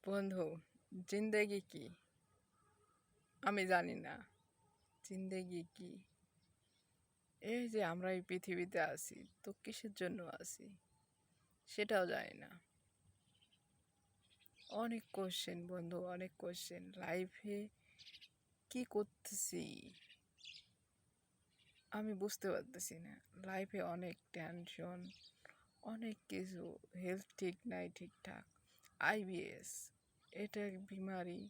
বন্ধু, জিন্দেগি কি আমি জানি না। জিন্দেগি কি? এই যে আমরা এই পৃথিবীতে আছি, তো কিসের জন্য আছি সেটাও জানি না। অনেক কোশ্চেন বন্ধু, অনেক কোশ্চেন। লাইফে কি করতেছি আমি বুঝতে পারতেছি না। লাইফে অনেক টেনশন, অনেক কিছু। হেলথ ঠিক নাই ঠিকঠাক। আইবিএস, এটা এক বিমারি,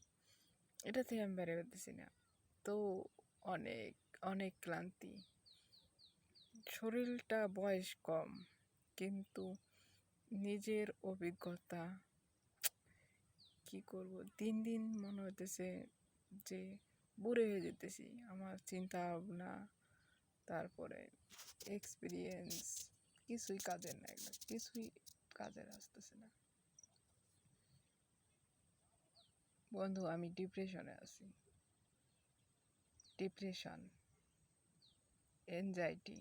এটা থেকে আমি বেড়ে পারতেছি না। তো অনেক অনেক ক্লান্তি। শরীরটা বয়স কম, কিন্তু নিজের অভিজ্ঞতা কি করব, দিন দিন মনে হইতেছে যে বুড়ো হয়ে যেতেছি। আমার চিন্তা ভাবনা, তারপরে এক্সপিরিয়েন্স কিছুই কাজের না, কিছুই কাজের আসতেছে না। বন্ধু, আমি ডিপ্রেশনে আছি। ডিপ্রেশন, এনজাইটি,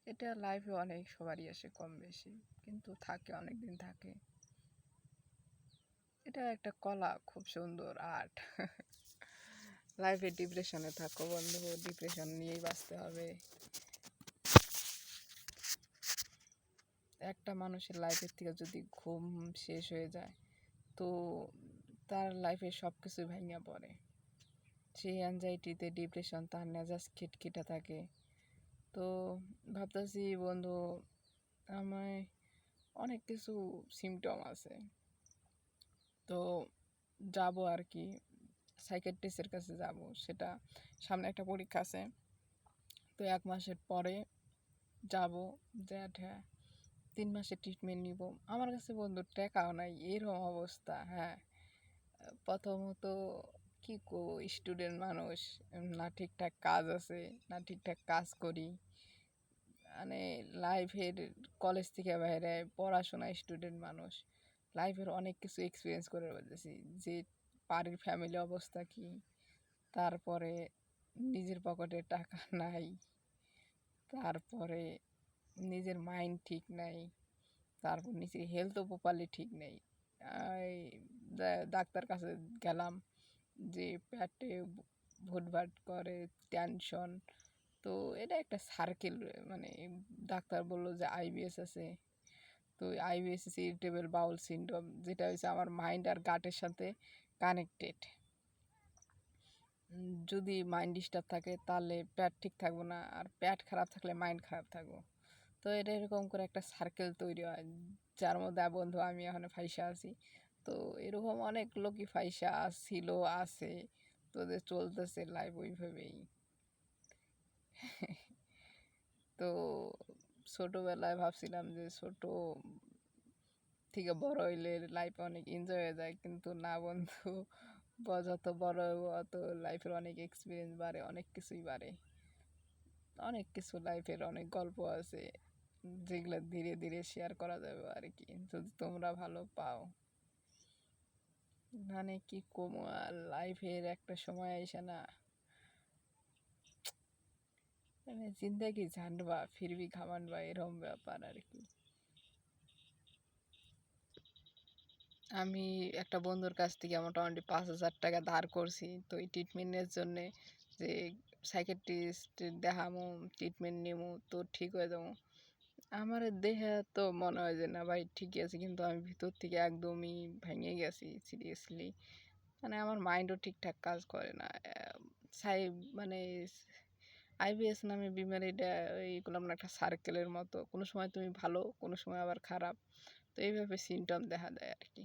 এটা লাইফে অনেক সবারই আসে কম বেশি, কিন্তু থাকে, অনেক দিন থাকে। এটা একটা কলা, খুব সুন্দর আর্ট। লাইফে ডিপ্রেশনে থাকো বন্ধু, ডিপ্রেশন নিয়েই বাঁচতে হবে। একটা মানুষের লাইফের থেকে যদি ঘুম শেষ হয়ে যায়, তো তার লাইফে সব কিছু ভেঙে পড়ে। সেই অ্যাংজাইটিতে ডিপ্রেশন, তার মেজাজ খিটখিটা থাকে। তো ভাবতেছি বন্ধু, আমায় অনেক কিছু সিমটম আছে। তো যাব আর কি, সাইকিয়াট্রিস্টের কাছে যাব। সেটা সামনে একটা পরীক্ষা আছে, তো 1 মাসের পরে যাব। হ্যাঁ, 3 মাসের ট্রিটমেন্ট নিব। আমার কাছে বন্ধু টাকাও নাই, এরকম অবস্থা। হ্যাঁ, প্রথমত কি করবো, স্টুডেন্ট মানুষ, না ঠিকঠাক কাজ আছে, না ঠিকঠাক কাজ করি। মানে লাইফের, কলেজ থেকে বাইরে পড়াশোনা, স্টুডেন্ট মানুষ, লাইফের অনেক কিছু এক্সপিরিয়েন্স করে বলতেছি যে বাড়ির ফ্যামিলি অবস্থা কি, তারপরে নিজের পকেটে টাকা নাই, তারপরে নিজের মাইন্ড ঠিক নাই, তারপর নিজের হেলথও প্রপারলি ঠিক নেই। এই ডাক্তার কাছে গেলাম যে পেটে ভুটভাট করে, টেনশন। তো এটা একটা সার্কেল। মানে ডাক্তার বললো যে আইবিএস আছে। তো আইবিএস ইরিটেবল বাউল সিনড্রোম, যেটা হচ্ছে আমার মাইন্ড আর গাটের সাথে কানেক্টেড। যদি মাইন্ড ডিস্টার্ব থাকে তাহলে পেট ঠিক থাকবো না, আর পেট খারাপ থাকলে মাইন্ড খারাপ থাকবো। তো এটা এরকম করে একটা সার্কেল তৈরি হয়, যার মধ্যে বন্ধু আমি এখন ফাইসা আছি। তো এরকম অনেক লোকই ফাইসা ছিল, আছে। তোদের চলতেছে লাইফ ওইভাবেই। তো ছোটবেলায় ভাবছিলাম যে ছোট থেকে বড় হইলে লাইফে অনেক এনজয় হয়ে যায়, কিন্তু না বন্ধু। যত বড় হবো অত লাইফের অনেক এক্সপিরিয়েন্স বাড়ে, অনেক কিছুই বাড়ে। অনেক কিছু লাইফের অনেক গল্প আছে, যেগুলো ধীরে ধীরে শেয়ার করা যাবে আর কি, যদি তোমরা ভালো পাও। মানে কি কমো আর, লাইফের একটা সময় এসে না, মানে জিন্দেগি ঝান্ডবা ফির ভি ঘামানবা, এরকম ব্যাপার আর কি। আমি একটা বন্ধুর কাছ থেকে মোটামুটি 5,000 টাকা ধার করছি, তো এই ট্রিটমেন্টের জন্যে, যে সাইকিয়াট্রিস্ট দেখামো, ট্রিটমেন্ট নেবো, তো ঠিক হয়ে যাবো। আমার দেহে তো মনে হয় যে না ভাই ঠিকই আছে, কিন্তু আমি ভিতর থেকে একদমই ভেঙে গেছি সিরিয়াসলি। মানে আমার মাইন্ডও ঠিকঠাক কাজ করে না। সাই মানে আইবিএস নামে বিমারিটা এইগুলো আমরা একটা সার্কেলের মতো, কোনো সময় তুমি ভালো, কোনো সময় আবার খারাপ। তো এইভাবে সিমটম দেখা দেয় আর কি।